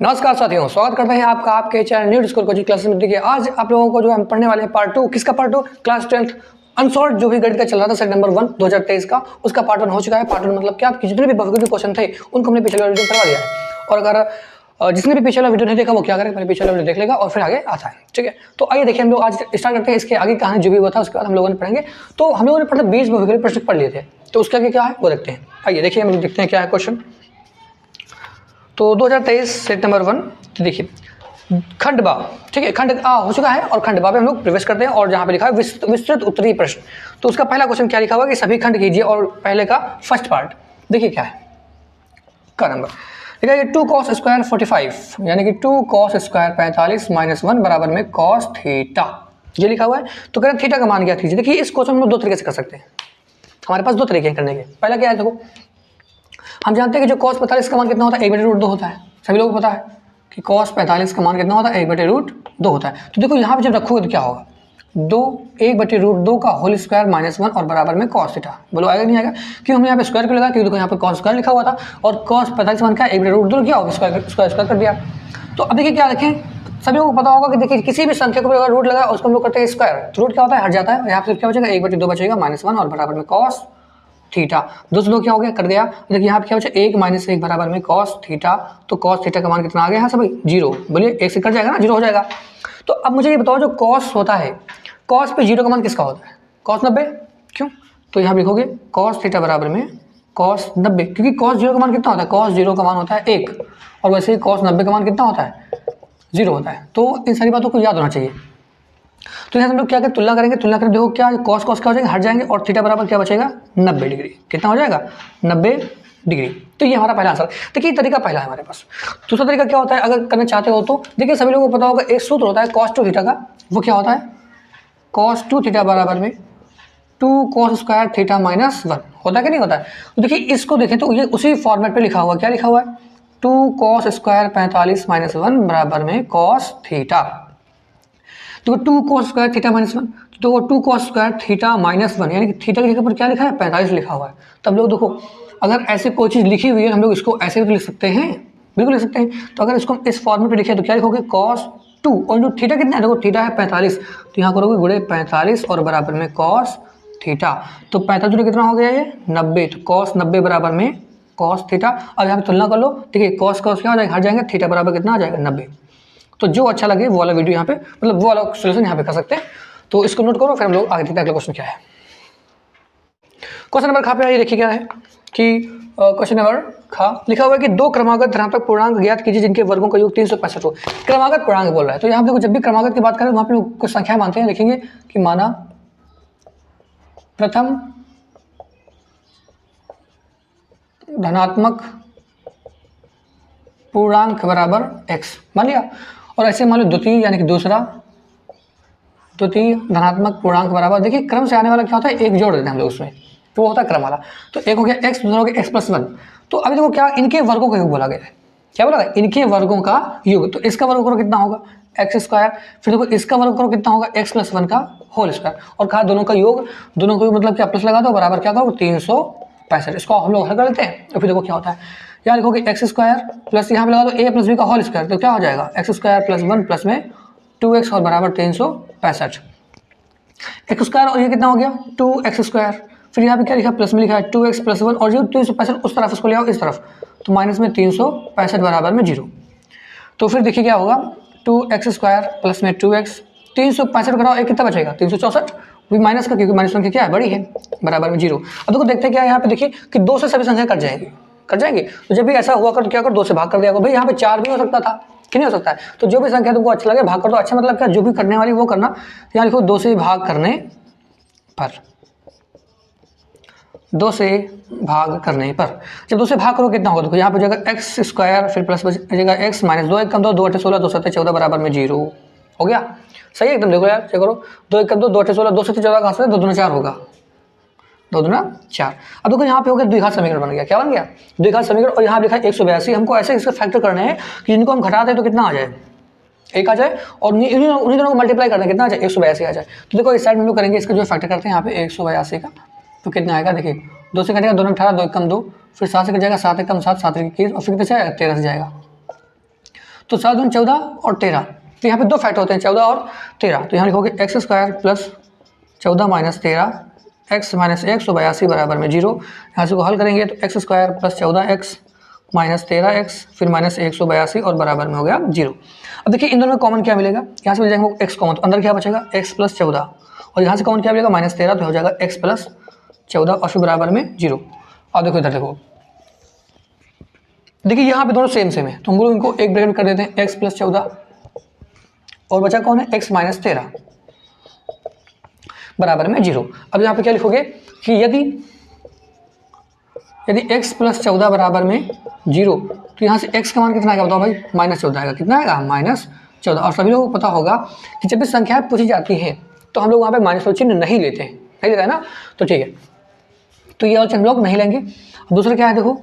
नमस्कार साथियों, स्वागत करते हैं आपका आपके channel new school coaching classes में। देखिए आज आप लोगों को जो हम पढ़ने वाले हैं पार्ट 2। किसका पार्ट 2? क्लास 10th अनसॉल्व जो भी गणित का चल रहा था सेट नंबर 1 2023 का, उसका पार्ट 1 हो चुका है। पार्ट 1 मतलब क्या, आपके जितने भी बहुविध क्वेश्चन थे उनको हमने पिछले वीडियो में करवा दिया है। और अगर जिसने भी पिछला वीडियो नहीं देखा वो क्या करे, पहले पिछला वीडियो देख लेगा और फिर आगे आता है। ठीक है, तो आइए देखिए हम लोग आज स्टार्ट करते हैं। इसके आगे कहानी जो भी हुआ था उसके बाद हम लोगों ने पढ़ेंगे। तो हम लोगों ने पढ़ा 20 बहुविकल्प प्रश्न पढ़ लिए थे, तो उसके आगे क्या है वो देखते हैं। आइए देखिए हम लोग देखते हैं क्या है क्वेश्चन। तो 2023 सेट नंबर 1 देखिए खंड बा, ठीक है, खंड आ हो चुका है और खंड बा पे हम लोग प्रवेश करते हैं। और जहाँ पे लिखा है विस्तृत उत्तरीय प्रश्न, तो उसका पहला क्वेश्चन क्या लिखा हुआ कि सभी खंड कीजिए। और पहले का फर्स्ट पार्ट देखिए क्या है का नंबर लिखा है 2 cos स्क्वायर 45 यानी कि 2 cos स्क्वायर 45 माइनस 1 बराबर में cos थीटा, ये लिखा हुआ है। तो करें थीटा का मान क्या कीजिए। देखिए इस क्वेश्चन में दो तरीके से कर सकते हैं, हमारे पास दो तरीके हैं करने के। पहला क्या है, देखो हम जानते हैं कि जो cos 45 का मान कितना होता है 1/√2 होता है। सभी लोगों को पता है कि cos 45 का मान कितना होता है 1/√2 होता है। तो देखो यहाँ पे जब रखोगे तो क्या होगा, 1/√2 का होल स्क्वायर माइनस 1 और बराबर में cos थीटा। बोलो आएगा नहीं आएगा? क्यों हमने यहाँ पे स्क्वायर क्यों लगा, क्योंकि देखो यहाँ पे cos स्क्वायर लिखा हुआ था और cos 45 मान क्या 1/√2 क्या होगा, स्क्वायर कर दिया। तो अब देखिए क्या रखें, सभी लोगों को पता होगा कि देखिए किसी भी संख्या को अगर रूट लगा उसको हम लोग करते हैं स्क्वायर, तो रूट क्या होता है हट जाता है। यहाँ पे क्या बचेगा 1/2 बचेगा माइनस 1 और बराबर में cos थीटा। दोस्तों लोग क्या हो गया कर दिया। देखिए यहाँ पे क्या बचा 1 - 1 बराबर में cos थीटा। तो cos थीटा का मान कितना आ गया यहाँ से भाई 0। बोलिए 1 से कट जाएगा ना, 0 हो जाएगा। तो अब मुझे ये बताओ जो cos होता है, cos पे 0 का मान किसका होता है, cos 90। क्यों, तो यहाँ लिखोगे cos थीटा बराबर में cos 90, क्योंकि cos 0 का मान कितना होता है, cos 0 का मान होता है 1 और वैसे ही cos 90 का मान कितना होता है 0 होता है। तो इन सारी बातों को याद होना चाहिए। तो यहाँ हम लोग क्या करें, तुलना करेंगे। तुलना करें देखो क्या cos क्या हो जाएगा, हट जाएंगे और थीटा बराबर क्या बचेगा 90 डिग्री। कितना हो जाएगा 90 डिग्री। तो ये हमारा पहला आंसर। देखिए तरीका पहला है हमारे पास। दूसरा तरीका क्या होता है अगर करना चाहते हो तो देखिए सभी लोगों को पता होगा एक सूत्र होता है cos 2 थीटा का। वो क्या होता है cos 2 थीटा बराबर में 2 cos स्क्वायर थीटा माइनस 1 होता है कि नहीं होता है। तो देखिए इसको देखें तो ये उसी फॉर्मेट पे लिखा हुआ, क्या लिखा हुआ है 2 cos स्क्वायर 45 माइनस 1 बराबर में cos थीटा। तो 2 cos स्क्वायर थीटा माइनस 1, तो 2 cos स्क्वायर थीटा माइनस 1 यानी कि थीटा की जगह पर क्या लिखा है 45 लिखा हुआ है। तब लोग देखो अगर ऐसे कोई चीज़ लिखी हुई है हम लोग इसको ऐसे भी लिख सकते हैं, बिल्कुल लिख सकते हैं। तो अगर इसको इस फॉर्मेट पे लिखे तो क्या लिखोगे cos 2 और जो थीटा कितना है देखो थीटा है 45, तो यहाँ करोगे गुणे 45 और बराबर में cos थीटा। तो 45 कितना हो गया ये 90, तो cos 90 बराबर में cos थीटा। अब यहाँ पे तुलना कर लो, देखिए cos क्या हो जाएगा हट जाएंगे, थीटा बराबर कितना आ जाएगा 90। तो जो अच्छा लगे वो वाला वीडियो यहाँ पे मतलब वो वाला सोल्यूशन यहाँ पे कर सकते हैं। तो इसको नोट करो, फिर हम लोग आगे देखते हैं अगला क्वेश्चन क्या है। क्वेश्चन नंबर खा पे आइए देखिए क्या है कि क्वेश्चन नंबर खा लिखा हुआ है कि दो क्रमागत धनात्मक पूर्णांक ज्ञात कीजिए जिनके वर्गों का योग 365 हो। क्रमागत पूर्णांक बोल रहा है, तो यहाँ देखो जब भी क्रमागत की बात करें वहाँ पे कुछ संख्या मानते हैं। लिखेंगे कि माना प्रथम धनात्मक पूर्णांक बराबर x मान लिया, और ऐसे मान लो द्वितीय यानी कि दूसरा द्वितीय धनात्मक पूर्णांक बराबर, देखिए क्रम से आने वाला क्या होता है एक जोड़ देते हैं हम लोग उसमें, तो वो होता है क्रम वाला। तो एक हो गया x, दूसरा हो गया x + 1। तो अभी देखो क्या इनके वर्गों का योग बोला गया है, क्या बोला गया इनके वर्गों का योग। तो इसका वर्ग करो कितना होगा x स्क्वायर, फिर देखो इसका वर्ग करो कितना होगा x + 1 का होल स्क्वायर, और कहा दोनों का योग मतलब क्या प्लस लगा दो बराबर क्या करो 365। इसको हम लोग हल कर लेते हैं। तो फिर देखो क्या होता है, यहाँ लिखोगे x स्क्वायर प्लस यहाँ पे लगा दो a + b का होल स्क्वायर, तो क्या हो जाएगा x स्क्वायर + 1 प्लस में 2x और बराबर 365। x स्क्वायर और ये कितना हो गया 2x स्क्वायर, फिर यहाँ पे क्या लिखा प्लस में लिखा है 2x + 1 और जो 365 उस तरफ उसको ले आओ इस तरफ, तो माइनस में 365 बराबर में 0। तो फिर देखिए क्या होगा 2x स्क्वायर प्लस में 2x 365 घटाओ एक कितना बचेगा 364, भी माइनस का क्योंकि माइनस संख्या क्या है बड़ी है बराबर में 0। अब देखो देखते हैं क्या है यहाँ पे, देखिए कि 2 से सभी संख्या कट जाएंगे। तो जब भी ऐसा हुआ कर तो क्या कर 2 से भाग कर दिया करो। भाई यहाँ पे 4 भी हो सकता था कि नहीं हो सकता है, तो जो भी संख्या तुमको अच्छा लगे भाग कर दो। अच्छा मतलब क्या जो भी करने वाली वो करना। यहाँ लिखो 2 से भाग करने पर, 2 से भाग करने पर जब 2 से भाग करो कितना होगा देखो यहाँ पे जाएगा x स्क्वायर फिर प्लस बचेगा x माइनस 2 1 कम 2 2 8 16 2 7 14 बराबर में 0 हो गया। सही है एकदम, देखो यार चेक करो 2 1 कम 2 2 8 16 2 7 14 कहाँ से 2 दूना 4 होगा, 2 दूना 4। अब देखो यहाँ पे हो गया द्विघात समीकरण बन गया। क्या बन गया द्विघात समीकरण, और यहाँ लिखा है 182। हमको ऐसे इसका फैक्टर करने हैं कि जिनको हम घटा दें तो कितना आ जाए 1 आ जाए, और उन्हीं दोनों को मल्टीप्लाई करना कितना आ जाए 182 आ जाए। तो देखो इस साइड में लोग करेंगे इसका जो फैक्टर करते हैं यहाँ पे 182 का, तो कितना आएगा देखिए 2 से कटेगा 2 18 2 1 कम 2, फिर 7 से कट जाएगा 7 1 कम 7 7 21 और फिर कितना जाएगा 13 से जाएगा। तो 7 दूनी 14 और 13, तो यहाँ पे दो फैक्टर होते हैं 14 और 13, तो यहाँ लिखोगे x square plus 14 minus 13 x minus 182 बराबर में 0। यहाँ से को हल करेंगे तो x square plus 14 x minus 13 x फिर माइनस 182 और बराबर में हो गया 0। अब देखिए इन दोनों में कॉमन क्या मिलेगा, यहाँ से मिल जाएंगे एक्स कॉमन, तो अंदर क्या बचेगा एक्स प्लस 14 और यहाँ से कॉमन क्या मिलेगा माइनस 13, तो हो जाएगा एक्स प्लस 14 और फिर बराबर में 0। अब देखो इधर देखो, देखिए यहाँ पे दोनों सेम है, तो हम लोग इनको एक ब्रैकेट कर देते हैं एक्स प्लस 14 और बचा कौन है एक्स माइनस 13 बराबर में 0। अब यहाँ पे क्या लिखोगे कि यदि x प्लस 14 बराबर में 0, तो यहाँ से x का मान कितना आएगा बताओ भाई, माइनस 14 आएगा। कितना आएगा माइनस 14। और सभी लोगों को पता होगा कि जब भी संख्याएं पूछी जाती हैं तो हम लोग वहाँ पे माइनस का चिन्ह नहीं लेते हैं, नहीं लेता है ना, तो ठीक है, तो ये वाला चिन्ह लोग नहीं लेंगे। दूसरा क्या है देखो,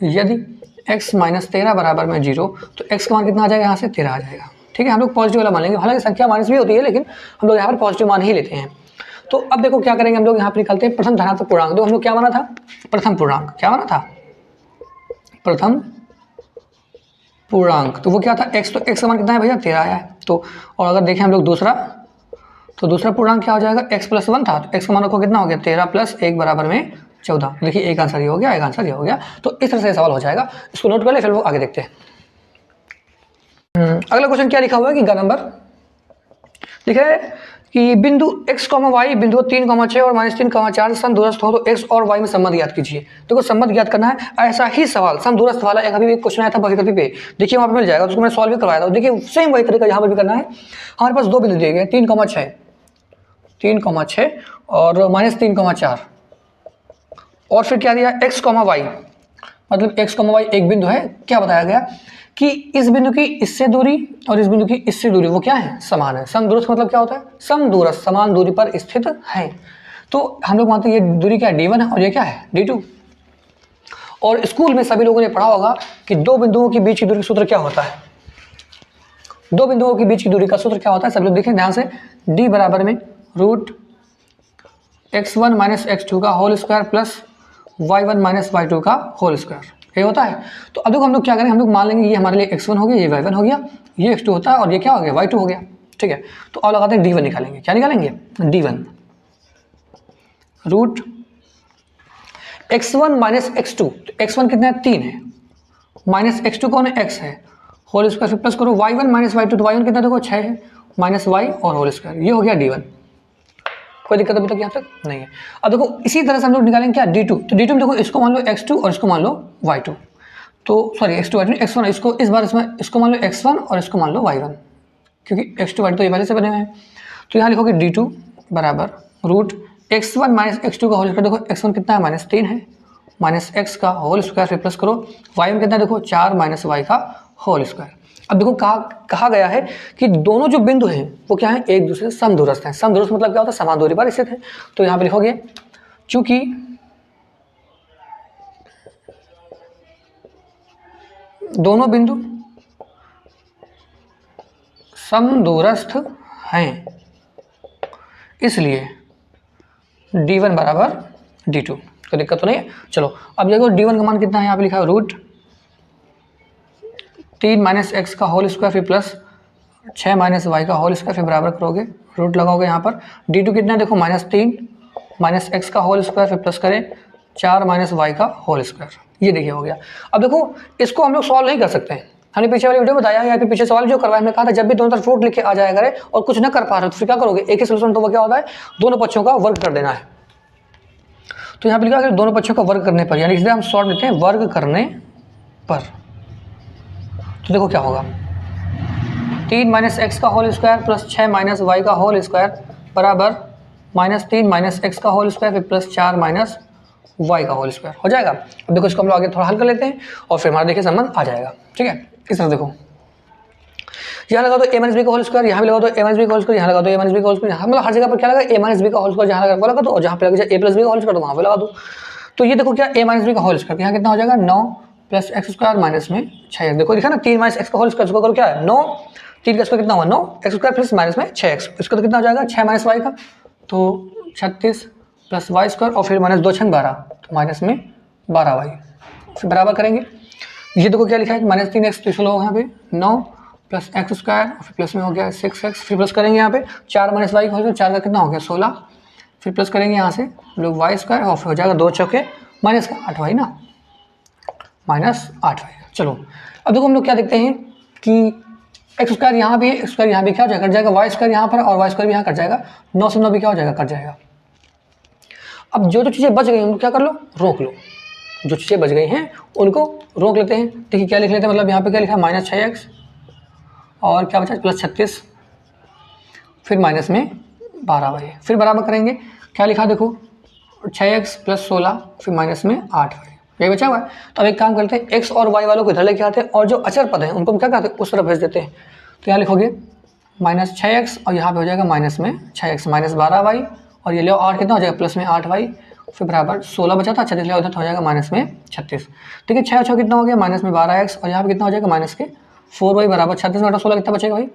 यदि x माइनस 13 बराबर में 0, तो x का मान कितना आ जाएगा, यहाँ से 13 आ जाएगा। ठीक है, हम लोग पॉजिटिव वाला मान लेंगे, हालांकि संख्या माइनस भी होती है लेकिन हम लोग यहाँ पर पॉजिटिव मान ही लेते हैं। तो अब देखो क्या करेंगे हम लोग, यहाँ पर निकालते हैं प्रथम धनात्मक पूर्णांक। तो हम लोग क्या माना था, प्रथम पूर्णांक, क्या माना था प्रथम पूर्णांक, तो वो क्या था x, तो x का मान कितना है भैया 13 आया है। तो और अगर देखें हम लोग दूसरा, तो दूसरा पूर्णांक क्या हो जाएगा, x प्लस 1 था, तो x का मान रखो कितना हो गया 13 प्लस 1 बराबर में 14। देखिए एक आंसर ये हो गया, एक आंसर ये हो गया। तो इस तरह से सवाल हो जाएगा, इसको नोट कर ले, फिर वो आगे देखते हैं। अगला क्वेश्चन क्या लिखा हुआ है कि ग नंबर लिखा है कि बिंदु x, y बिंदु 3, 6 और -3, 4 समदूरस्थ हो तो x और y में संबंध ज्ञात कीजिए। देखो संबंध ज्ञात करना है, ऐसा ही सवाल समदूरस्थ वाला एक अभी भी क्वेश्चन आया था बही पे, देखिए वहाँ पे मिल जाएगा, उसको मैंने सॉल्व भी करवाया था। देखिए सेम वही तरीका यहाँ पर भी करना है। हमारे पास दो बिंदु दिए गए 3, 6 और -3, 4 और फिर क्या दिया x, y, मतलब x, y एक बिंदु है। क्या बताया गया कि इस बिंदु की इससे दूरी और इस बिंदु की इससे दूरी वो क्या है, समान है। समदूरस्थ मतलब क्या होता है, समदूरस्थ समान दूरी पर स्थित है। तो हम लोग मानते हैं ये दूरी क्या है d1 है और ये क्या है d2। और स्कूल में सभी लोगों ने पढ़ा होगा कि दो बिंदुओं के बीच की दूरी का सूत्र क्या होता है, दो बिंदुओं के बीच की दूरी का सूत्र क्या होता है, सभी लोग देखें ध्यान से, d बराबर में √x1 माइनस x2 का whole square plus y1 minus y2 का होल स्क्वायर, ये होता है। तो अब देखो हम लोग क्या करें, हम लोग मान लेंगे ये हमारे लिए x1 हो गया, ये y1 हो गया, ये x2 होता है और ये क्या हो गया y2 हो गया। ठीक है, तो अब लगाते हैं d1 निकालेंगे। क्या निकालेंगे d1 √x1 माइनस x2, तो x1 कितना है 3 है, माइनस x2 कौन है x है, होल स्क्वायर प्लस करो y1 माइनस y2, तो y1 कितना देखो 6 है माइनस y और होल स्क्वायर, ये हो गया d1। कोई दिक्कत अभी तक यहाँ तक नहीं है। अब देखो इसी तरह से हम लोग निकालेंगे क्या d2, तो d2 में देखो इसको मान लो x2 और इसको मान लो y2, तो सॉरी x2 y2 x1, इसको इस बार इसमें इसको मान लो x1 और इसको मान लो y1, क्योंकि x2 y2 तो ये पहले से बने हुए हैं। तो यहाँ लिखोगे d2 बराबर √x1 माइनस x2 का होल स्क्वायर, देखो x1 कितना है -3 है, माइनस x का होल स्क्वायर फिर प्लस करो y1 कितना देखो 4 माइनस y का होल स्क्वायर। अब देखो कहा गया है कि दोनों जो बिंदु हैं वो क्या है, एक दूसरे से समदूरस्थ हैं। समदूरस्थ मतलब क्या होता है, समान दूरी पर स्थित है। तो यहाँ पे लिखोगे चूंकि दोनों बिंदु समदूरस्थ हैं इसलिए d1 बराबर d2, कोई दिक्कत तो नहीं है। चलो अब देखो d1 का मान कितना है, यहाँ पे लिखा है √3 माइनस x का होल स्क्वायर फिर प्लस 6 माइनस y का होल स्क्वायर फिर बराबर करोगे, रूट लगाओगे यहाँ पर। d2 कितना है देखो -3 माइनस x का होल स्क्वायर फिर प्लस करें 4 माइनस y का होल स्क्वायर, ये देखिए हो गया। अब देखो इसको हम लोग सॉल्व नहीं कर सकते हैं, हमने पीछे वाली वीडियो बताया या फिर पीछे सवाल जो करवाया, हमने कहा था जब भी दोनों तरफ रूट लिख के आ जाया करे और कुछ ना कर पा रहे तो फिर क्या करोगे, एक ही सोल्यूशन, तो वो क्या होता है दोनों पक्षों का वर्ग कर देना है। तो यहाँ पे लिखा है दोनों पक्षों का वर्ग करने पर, यानी इसलिए हम सॉल्व लेते हैं वर्ग करने पर। तो देखो क्या होगा, 3 माइनस x का whole square plus 6 minus y का होल स्क्वायर बराबर -3 माइनस x का होल स्क्वायर फिर प्लस 4 माइनस y का होल स्क्वायर हो जाएगा। अब देखो इसको हम लोग आगे थोड़ा हल कर लेते हैं और फिर हमारा देखिए संबंध आ जाएगा। ठीक है, इस तरह देखो यहाँ लगा दो a माइनस बी का होल स्क्वायर, यहाँ भी लगा दो a माइनस बी का होल स्क्वायर, यहाँ लगा दो a माइनस बी का होल स्क्वायर, मतलब हर जगह पर क्या लगा a माइनस बी का होल स्क्वायर, जहाँ लगा लगा दो, और जहाँ पे लगे a प्लस बी का होल स्क्वायर तो वहाँ पे लगा दो। तो ये देखो क्या a माइनस बी का होल स्क्वायर, यहाँ कितना हो जाएगा 9 प्लस एक्स स्क्वायर माइनस में 6, देखो लिखा ना 3 माइनस एक्स का होल स्क्वायर, इसको करो क्या है 9, 3 का स्क्वायर कितना हुआ 9 एक्स स्क्वायर प्लस माइनस में 6x, इसका तो कितना हो जाएगा 6 माइनस वाई का, तो 36 प्लस वाई स्क्वायर और फिर माइनस 2 6 12, तो माइनस में 12y, फिर बराबर करेंगे ये देखो क्या लिखा है -3x, तो इसको लो यहाँ पे 9 प्लस एक्स स्क्वायर, फिर प्लस में हो गया 6x, फिर प्लस करेंगे यहाँ पे 4 माइनस वाई हो गया, 4 का कितना हो गया 16, फिर प्लस करेंगे यहाँ से लोग वाई स्क्वायर और फिर हो जाएगा 2 चौके माइनस का 8 वाई ना, -8 वाई। चलो अब देखो हम लोग क्या देखते हैं कि एक्स स्क्वायर यहाँ भी है, एक्स स्क्वायर यहाँ भी क्या हो जाएगा, कट जाएगा, वाई स्क्वायर यहाँ पर और वाई स्क्वायर भी यहाँ कट जाएगा, 9 से 9 भी क्या हो जाएगा, कट जाएगा। अब जो चीज़ें बच गई उनको क्या कर लो, रोक लो, जो चीज़ें बच गई हैं उनको रोक लेते हैं। देखिए क्या लिख लेते हैं, मतलब यहाँ पे क्या लिखा है -6x और क्या बचा +36, फिर माइनस में 12 वाई, फिर बराबर करेंगे क्या लिखा देखो 6x + 16 फिर माइनस में 8 वाई, ये बचा हुआ है। तो अब एक काम करते हैं, x और y वालों को इधर लेके आते हैं और जो अचर पद हैं उनको हम क्या करते हैं, उस तरफ भेज देते हैं। तो यहाँ लिखोगे -6x और यहाँ पे हो जाएगा माइनस में 6x -12 वाई, और ये लो 8 कितना हो जाएगा प्लस में 8 वाई, फिर बराबर 16 बचा था 36 ले उधर तो हो जाएगा माइनस में 36। ठीक है, 6 कितना हो गया माइनस में 12x और यहाँ पे कितना हो जाएगा माइनस के 4 वाई बराबर 36 में 16 कितना बचेगा भाई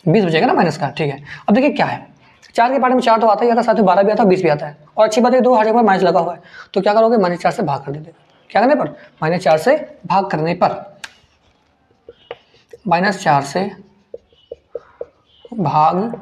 20 बचेगा ना माइनस का। ठीक है, अब देखिए क्या है, 4 के पार्ट में 4 तो आता ही आता है, साथ में 12 भी आता है, 20 भी आता है, और अच्छी बात है 2 हर जगह पर माइनस लगा हुआ है। तो क्या करोगे -4 से भाग कर देते, क्या करने पर -4 से भाग करने पर, -4 से भाग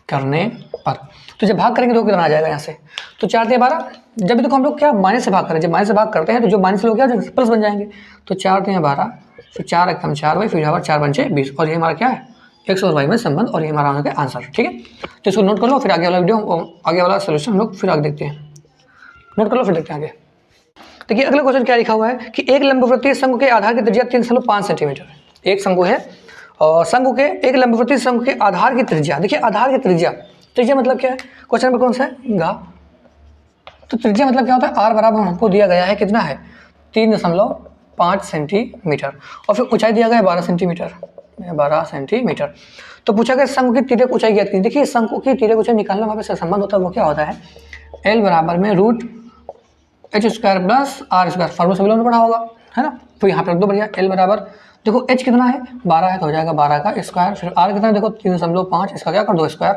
करने पर, तो जब भाग करेंगे तो कितना आ जाएगा यहाँ से, तो 4 × 12, जब भी देखो हम लोग क्या माइनस से भाग करें, जब माइनस से भाग करते हैं तो जो माइनस लोग क्या प्लस बन जाएंगे, तो 4 × 12 फिर 4 × 4 वाई, फिर यहाँ पर 4 × 5 = 20, और ये हमारा क्या है x और y में संबंध, और ये हमारा आंसर। ठीक है, तो इसको नोट कर लो, फिर आगे वाला वीडियो आगे वाला सोल्यूशन हम लोग फिर आगे देखते हैं। नोट कर लो फिर देखते हैं आगे। देखिए अगला क्वेश्चन क्या लिखा हुआ है कि एक लंबवृत्तीय शंकु के आधार की त्रिज्या 3.5 सेंटीमीटर, एक शंकु है और शंकु के एक लंबवृत्तीय शंकु के आधार की त्रिज्या, देखिए आधार की त्रिज्या मतलब क्या है, क्वेश्चन नंबर कौन सा है गा, तो त्रिज्या मतलब क्या होता है, r बराबर हमको दिया गया है कितना है 3.5 सेंटीमीटर, और फिर ऊंचाई दिया गया है 12 सेंटीमीटर। तो पूछा गया शंकु की तिर्यक ऊंचाई ज्ञात कीजिए। देखिए शंकु की तिर्यक ऊंचाई निकालना वहाँ पे संबंध होता है, वो क्या होता है L बराबर में √h² + r², फॉर्मूला सभी लोगों ने पढ़ा होगा है ना। तो यहाँ पर दो बढ़िया, L बराबर देखो h कितना है 12 है तो हो जाएगा 12 का स्क्वायर, फिर r कितना है देखो 3.5, इसका क्या कर दो स्क्वायर,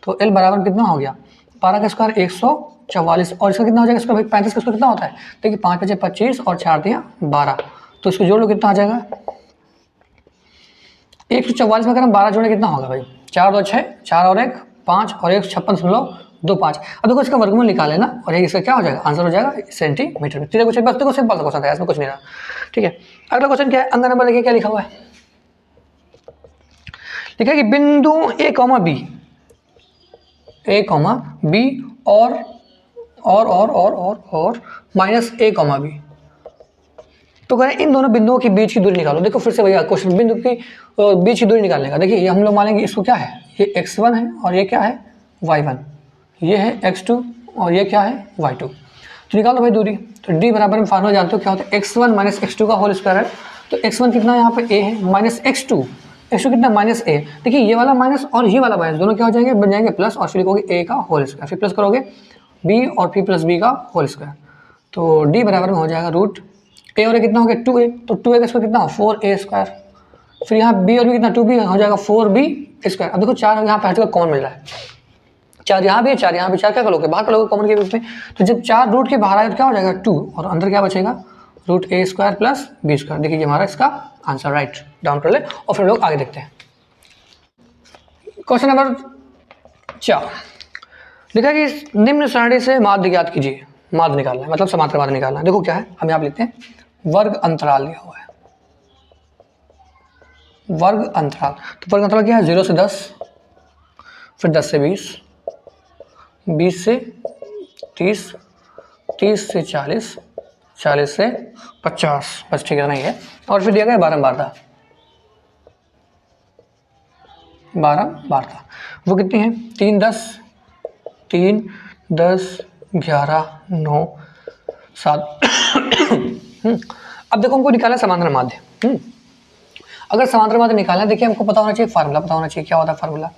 तो L बराबर कितना हो गया 12 का स्क्वायर 144, और इसका कितना हो जाएगा स्क्वायर भाई 35 का स्क्वायर कितना होता है, देखिए 5 × 5 = 25 और 4 × 12, तो इसको जोड़ लो कितना आ जाएगा 144 में अगर हम 12 जोड़े कितना होगा भाई 4 × 2 = 6, 4 और 1 5 और 1 56.25। अब देखो इसका वर्गमूल निकाले ना, और ये इसका क्या हो जाएगा आंसर हो जाएगा सेंटीमीटर में। क्वेश्चन बस देखो सिंपल सा क्वेश्चन था, इसमें कुछ नहीं रहा। ठीक है, अगला क्वेश्चन क्या है, अंक नंबर देखिए क्या लिखा हुआ है, लिखा है कि बिंदु A, B और -A, B, तो करें इन दोनों बिंदुओं के बीच की दूरी निकालो। देखो फिर से भैया क्वेश्चन बिंदु की बीच की दूरी निकालने का, देखिए ये हम लोग मानेंगे इसको क्या है, ये x1 है और ये क्या है y1, ये है x2 और ये क्या है y2, तो निकालो भाई दूरी। तो d बराबर में फार्मूला जानते हो क्या होता है, x1 - x2 का होल स्क्वायर है, तो x1 कितना यहाँ पे a है माइनस x2 कितना -a, देखिए ये वाला माइनस और ये वाला माइनस दोनों क्या हो जाएंगे बन जाएंगे प्लस, और फिर लिखोगे a का होल स्क्वायर, फिर प्लस करोगे b और फिर प्लस b का होल स्क्वायर, तो d बराबर में हो जाएगा √a और a कितना हो गया 2a, तो 2a का स्क्वायर कितना हो 4a², फिर यहाँ b और b कितना 2b हो जाएगा 4b²। अब देखो 4 यहाँ पे हर जगह कॉमन मिल रहा है, 4 यहाँ भी है 4 यहाँ भी, 4 क्या करोगे बाहर करोगे कॉमन के बीच में, तो जब 4 रूट के बाहर आए तो क्या हो जाएगा 2, और अंदर क्या बचेगा √a² + b²। देखिए ये हमारा इसका आंसर राइट डाउन कर ले, और फिर लोग आगे देखते हैं। क्वेश्चन नंबर 4 लिखा है कि निम्न सारणी से माध्य ज्ञात कीजिए, माध्य निकालना है मतलब समांतर माध्य निकालना है। देखो क्या है, हम यहाँ लिखते हैं वर्ग अंतराल दिया हुआ है, वर्ग अंतराल, तो वर्ग अंतराल क्या है 0 से 10, फिर 10 से 20, 20 से 30, 30 से 40, 40 से 50, बस ठीक है नहीं है, और फिर दिया गया बारंबारता, बारंबारता वो कितनी है 3 10 11 9 7। अब देखो हमको निकालना है समांतर माध्य। अगर समांतर माध्य निकालना है, देखिए हमको पता होना चाहिए फार्मूला, पता होना चाहिए क्या होता है फार्मूला,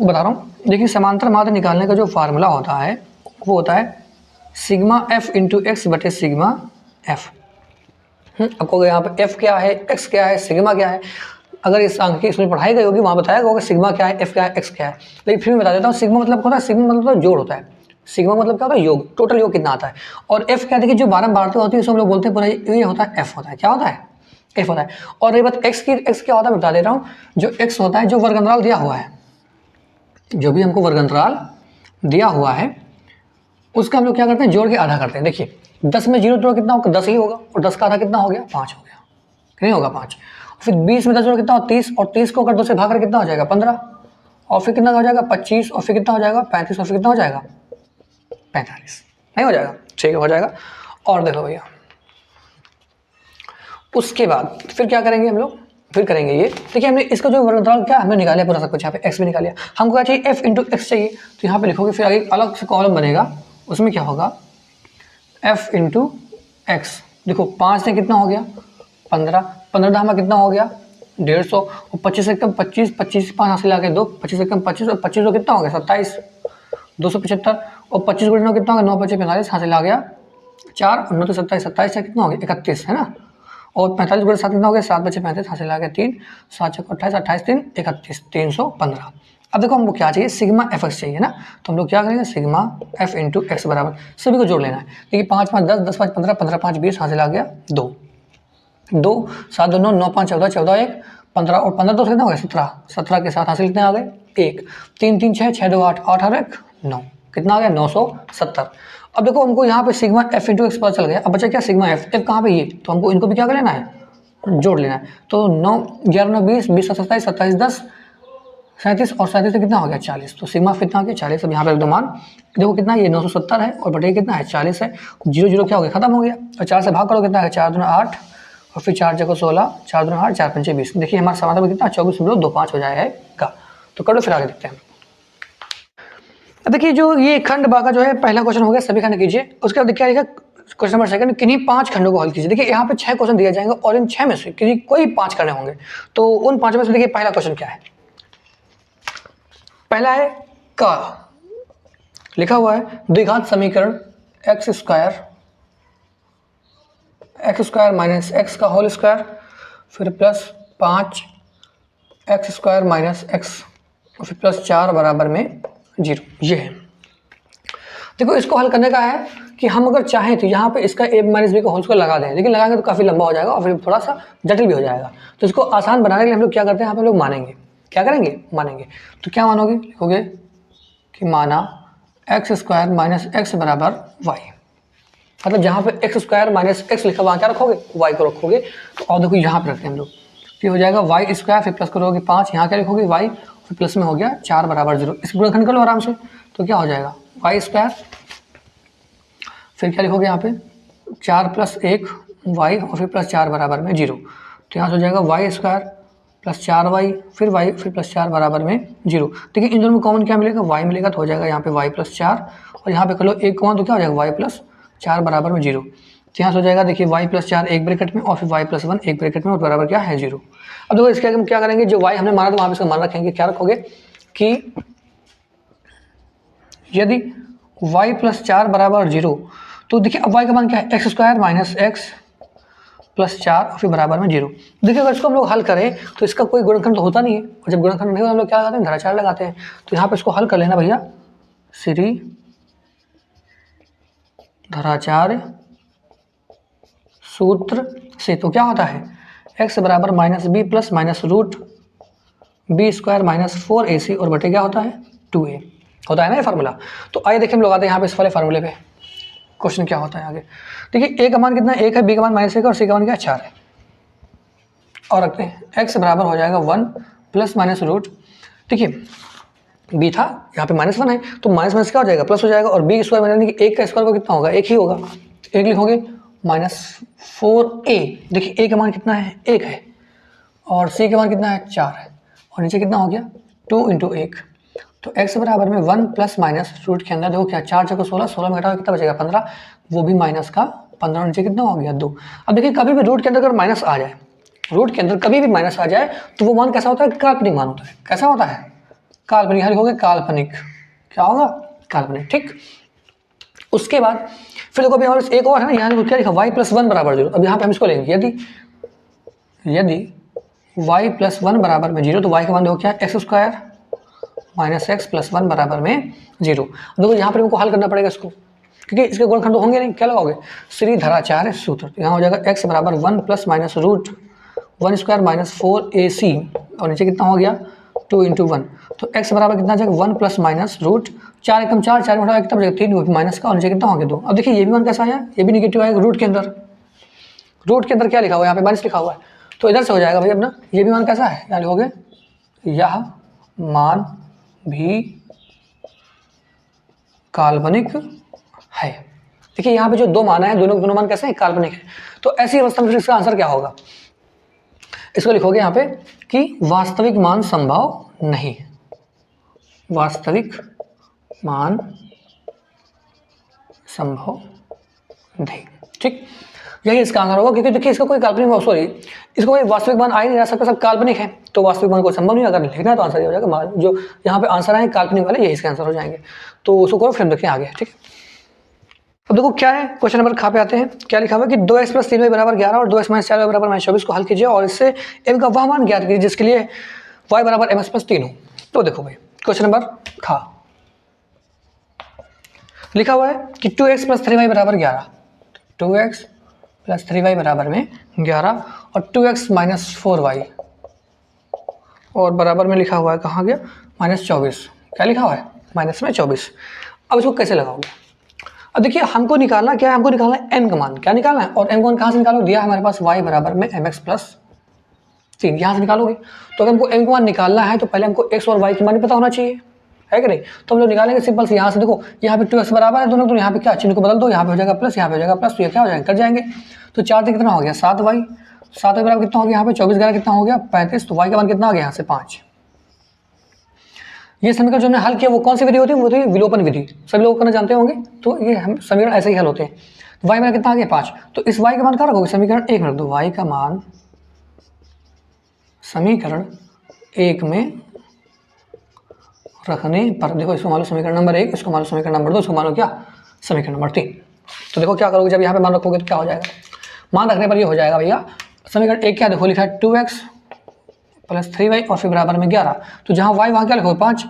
बता रहा हूँ। देखिए समांतर माध्य निकालने का जो फार्मूला होता है वो होता है सिग्मा f × x बटे सिग्मा f। आपको यहाँ पे f क्या है, x क्या है, सिग्मा क्या है, अगर इस अंक की इसमें पढ़ाई गई होगी वहाँ बताया होगा सिग्मा क्या है, f क्या है, x क्या है, लेकिन फिर मैं बता देता हूँ सिग्मा मतलब होता है, सिग्मा मतलब होता है जोड़ होता है, सिग्मा मतलब क्या होता है योग, टोटल योग कितना आता है, और f क्या देखिए जो बारंबारता होती है उसको हम लोग बोलते हैं पूरा ये होता है f होता है, क्या होता है एफ होता है। और ये बात एक्स क्या होता है बता दे रहा हूँ, जो एक्स होता है जो वर्ग अंतराल दिया हुआ है, जो भी हमको वर्ग अंतराल दिया हुआ है उसका हम लोग क्या करते हैं, जोड़ के आधा करते हैं। देखिए 10 में 0 जोड़ कितना होगा, 10 ही होगा, और 10 का आधा कितना हो गया, 5 हो गया, नहीं होगा 5। फिर 20 में 10 जोड़ कितना हो, 30, और 30 को अगर 2 से भाग कर कितना हो जाएगा, 15, और फिर कितना हो जाएगा 25, और फिर कितना हो जाएगा 35, और फिर कितना हो जाएगा 45, नहीं हो जाएगा, ठीक है हो जाएगा। और देखो भैया उसके बाद फिर क्या करेंगे हम लोग, फिर करेंगे ये, देखिए हमने इसका जो वर्ग अंतराल क्या हमने निकाला पूरा सब कुछ, यहाँ पे एक्स भी निकाल लिया, हमको क्या चाहिए एफ इंटू एक्स चाहिए, तो यहाँ पे लिखोगे, फिर आगे अलग से कॉलम बनेगा, उसमें क्या होगा एफ इंटू एक्स। देखो 5 से कितना हो गया 15, 15 दामा कितना हो गया 150, और 25 से कम 25, 25 5 हासिल आगे 2, 25 से कम 25, और 25 तो कितना हो गया 27, 275, और 25 गुणे 9 कितना हो गया 9 25 45 हासिल आ गया 4, और 9 तो 27, 27 से कितना हो गया 31 है ना, और 45 गुणे 7 कितना हो गया 7 बचे 35 हासिल आ गया 3, 7 6 28, 28 3 31, 315। अब देखो हमको क्या चाहिए, सिग्मा एफ एक्स चाहिए ना, तो हम लोग क्या करेंगे सिग्मा एफ इंटू एक्स बराबर सभी को जोड़ लेना है। देखिए 5 5 10, 10 5 15, 15 5 20 हासिल आ गया 2, 2 7 2 9, 9 5 14, 14 1 15, और 15 2 कितना हो गया 17, 17 के साथ हासिल कितने आ गए 1, 3 3 6, 6 2 8, 8 और 1 9, कितना आ गया 970। अब देखो हमको यहाँ पे सिग्मा एफ इंटू एक्स पता चल गया, अब बचा क्या सिग्मा एफ, एफ कहाँ पे ये, तो हमको इनको भी क्या कर लेना है जोड़ लेना है। तो 9 11 9 20, 20 27, 27 10 37, और 37 से कितना हो गया 40, तो सिग्मा कितना हो गया 40। अब यहाँ पे मान देखो कितना ये 970 है, और बटे कितना है 40 है, 0 0 क्या हो गया खत्म हो गया, और 4 से भाग करो कितना है 4 2 8, और फिर 4 जगह 16, 4 2 8, 4 5 20, देखिए हमारा समाधान कितना 24.25 हो जाएगा। तो करो फिर आगे देखते हैं। अब देखिए जो ये खंड भागा जो है पहला क्वेश्चन हो गया, सभी खंड कीजिए। उसके बाद क्या लिखा क्वेश्चन नंबर सेकंड, किन्हीं 5 खंडों को हल कीजिए। देखिए यहाँ पे 6 क्वेश्चन दिए जाएंगे, और इन 6 में से किसी कोई 5 करने होंगे, तो उन 5 में से देखिए पहला क्वेश्चन क्या है, पहला है का लिखा हुआ है द्विघात समीकरण एक्स स्क्वायर माइनस एक्स का होल स्क्वायर, फिर plus 5 x square minus x, और फिर प्लस 4 बराबर में 0, ये है। देखो इसको हल करने का है कि हम अगर चाहें तो यहाँ पे इसका a माइनस बी का होल स्क्वायर लगा दें, लेकिन लगाएंगे तो काफ़ी लंबा हो जाएगा और फिर थोड़ा सा जटिल भी हो जाएगा। तो इसको आसान बनाने के लिए हम लोग क्या करते हैं, यहाँ पे लोग मानेंगे, क्या करेंगे मानेंगे। तो क्या मानोगे, लिखोगे कि माना एक्स स्क्वायर माइनस एक्स बराबर वाई, मतलब जहाँ पे एक्स स्क्वायर माइनस एक्स लिखा वहाँ क्या रखोगे वाई को रखोगे। तो और देखो यहाँ पे रखते हैं हम लोग, फिर हो जाएगा वाई स्क्वायर, फिर प्लस करोगे 5, यहाँ क्या लिखोगे वाई, फिर प्लस में हो गया 4 बराबर 0। इस गुणनखंड कर लो आराम से, तो क्या हो जाएगा वाई स्क्वायर, फिर क्या लिखोगे यहाँ पे 4 प्लस 1 वाई, और फिर प्लस 4 बराबर में 0। तो यहाँ से हो जाएगा वाई स्क्वायर प्लस 4 वाई, फिर वाई, फिर प्लस 4 बराबर में 0। देखिए इन दोनों में कॉमन क्या मिलेगा वाई मिलेगा, तो हो जाएगा यहाँ पे वाई प्लस 4, और यहाँ पे कर लो 1 कॉमन, तो क्या हो जाएगा वाई प्लस 4 बराबर में 0। तो यहाँ से हो जाएगा देखिए वाई प्लस 4 एक ब्रैकेट में, और फिर वाई प्लस 1 एक ब्रैकेट में, और बराबर क्या है 0। अब देखो इसके हम क्या करेंगे, जो वाई हमने माना था वहाँ पे इसका मान रखेंगे, क्या रखोगे कि यदि वाई प्लस 4 बराबर 0, तो देखिए अब वाई का मान क्या है x square minus x plus 4 और फिर बराबर में 0। देखिए अगर इसको हम लोग हल करें तो इसका कोई गुणनखंड तो होता नहीं है, और जब गुणनखंड नहीं होता हम लोग क्या लगाते हैं धराचार लगाते हैं। तो यहाँ पे इसको हल कर लेना भैया श्री धराचार्य सूत्र से। तो क्या होता है x बराबर minus B plus minus root B square minus 4ac, और बटे क्या होता है 2a होता है ना ये फार्मूला। तो आइए देखिए हम लोग आते हैं यहाँ पे इस वाले फार्मूले पे, क्वेश्चन क्या होता है आगे। देखिए a का मान कितना 1 है, b का मान -1 है, और c का मान क्या 4 है। और रखते हैं x बराबर हो जाएगा 1 प्लस माइनस रूट, देखिए b था यहाँ पे -1 है, तो माइनस माइनस क्या हो जाएगा प्लस हो जाएगा, और b स्क्वायर यानी कि 1 का स्क्वायर को कितना होगा 1 ही होगा, 1 लिखोगे -4a। देखिए a का मान कितना है 1 है, और c का मान कितना है 4 है, और नीचे कितना हो गया 2 × 1। तो x बराबर में 1 प्लस माइनस रूट के अंदर देखो क्या 4 जगह 16, 16 में घटाओ कितना बचेगा 15, वो भी माइनस का 15, नीचे कितना हो गया 2। अब देखिए कभी भी रूट के अंदर अगर माइनस आ जाए, रूट के अंदर कभी भी माइनस आ जाए तो वो मान कैसा होता है काल्पनिक मान होता है। कैसा होता है काल्पनिक, यहाँ लिखोगे काल्पनिक, क्या होगा काल्पनिक, ठीक। उसके बाद फिर देखो अभी हमारे एक और है ना, यहाँ क्या लिखा y प्लस 1 बराबर 0। अब यहाँ पे हम इसको लेंगे यदि y प्लस 1 बराबर में 0, तो y का मान देखो क्या x square minus x plus 1 बराबर में 0। देखो यहाँ पर हमको हल करना पड़ेगा इसको, क्योंकि इसके गुणनखंड तो होंगे नहीं, क्या लगाओगे श्री धराचार्य सूत्र। तो यहाँ हो जाएगा x बराबर 1 plus minus root 1 square minus 4ac और नीचे कितना हो गया 2 इंटू 1। तो x बराबर कितना आ जाएगा 1 प्लस माइनस रूट 4 एकम 4, 4 में कितना बचेगा 3 माइनस का और नीचे कितना हो गया 2। अब देखिए ये भी मान कैसा आया, ये भी निगेटिव आएगा। रूट के अंदर क्या लिखा हुआ है, यहाँ पे माइनस लिखा हुआ है, तो इधर से हो जाएगा भाई अपना ये भी मान कैसा है, यानी हो गया यह मान भी काल्पनिक है। देखिए यहाँ पे जो दो मान है दोनों मान कैसे हैं, काल्पनिक है। तो ऐसी अवस्था में इसका आंसर क्या होगा, इसको लिखोगे यहाँ पे कि वास्तविक मान संभव नहीं, वास्तविक मान संभव नहीं। ठीक, यही इसका आंसर होगा, क्योंकि देखिए इसका कोई काल्पनिक सॉरी इसको कोई वास्तविक मान आ ही नहीं रहा, सबका सब काल्पनिक है, तो वास्तविक मान कोई संभव नहीं। अगर लिखना है तो आंसर ये हो जाएगा, जो यहाँ पे आंसर आए काल्पनिक वाले यही इसके आंसर हो जाएंगे। तो उसको करो फिर देखिए आगे। ठीक, अब देखो क्या है, क्वेश्चन नंबर खा पे आते हैं। क्या लिखा हुआ है कि 2x प्लस 3y बराबर 11 और 2x माइनस 4y बराबर -24 को हल कीजिए और इससे m का वह मान ज्ञात कीजिए जिसके लिए y बराबर mx प्लस 3 हो। तो देखो भाई क्वेश्चन नंबर खा लिखा हुआ है कि 2x प्लस 3y बराबर 11, 2x प्लस 3y बराबर में 11 और 2x माइनस 4y और बराबर में लिखा हुआ है कहाँ गया -24। क्या लिखा हुआ है माइनस में 24। अब इसको कैसे लगाओगे, अब देखिए हमको निकालना क्या है, हमको निकालना है m का मान। क्या निकालना है, और m का मान कहाँ से निकालो, दिया है हमारे पास y बराबर में mx प्लस 3, यहाँ से निकालोगे। तो अगर हमको m का मान निकालना है तो पहले हमको x और y के मान पता होना चाहिए, है कि नहीं। तो हम लोग निकालेंगे सिंपल से, यहाँ से देखो यहाँ पे 2x बराबर है दोनों, तो यहाँ पे क्या चिन्ह को बदल दो, यहाँ पे हो जाएगा प्लस, यहाँ पे हो जाएगा प्लस, तो ये क्या हो जाएगा कट जाएंगे। तो 4 से कितना हो गया 7y, 7y बराबर कितना हो गया यहाँ पे 24 11 कितना हो गया 35, तो y का मान कितना आ गया यहाँ से 5। ये समीकरण जो हमने हल किया वो कौन सी विधि होती है, वो होती है विलोपन विधि, सभी लोग करना जानते होंगे। तो ये हम समीकरण ऐसे ही हल होते हैं। y में कितना आ गया 5, तो इस y का मान क्या रखोगे समीकरण 1 में रख दो, y का मान समीकरण 1 में रखने पर देखो इसको मान लो समीकरण नंबर 1, इसको मान लो समीकरण नंबर 2, इसको मान लो क्या समीकरण नंबर 3। तो देखो क्या करोगे, जब यहाँ पे मान रखोगे तो क्या हो जाएगा, मान रखने पर ये हो जाएगा भैया समीकरण 1 क्या देखो लिखा है 2x प्लस 3y और फिर बराबर में 11, तो जहाँ y वहाँ क्या लिखोगे 5,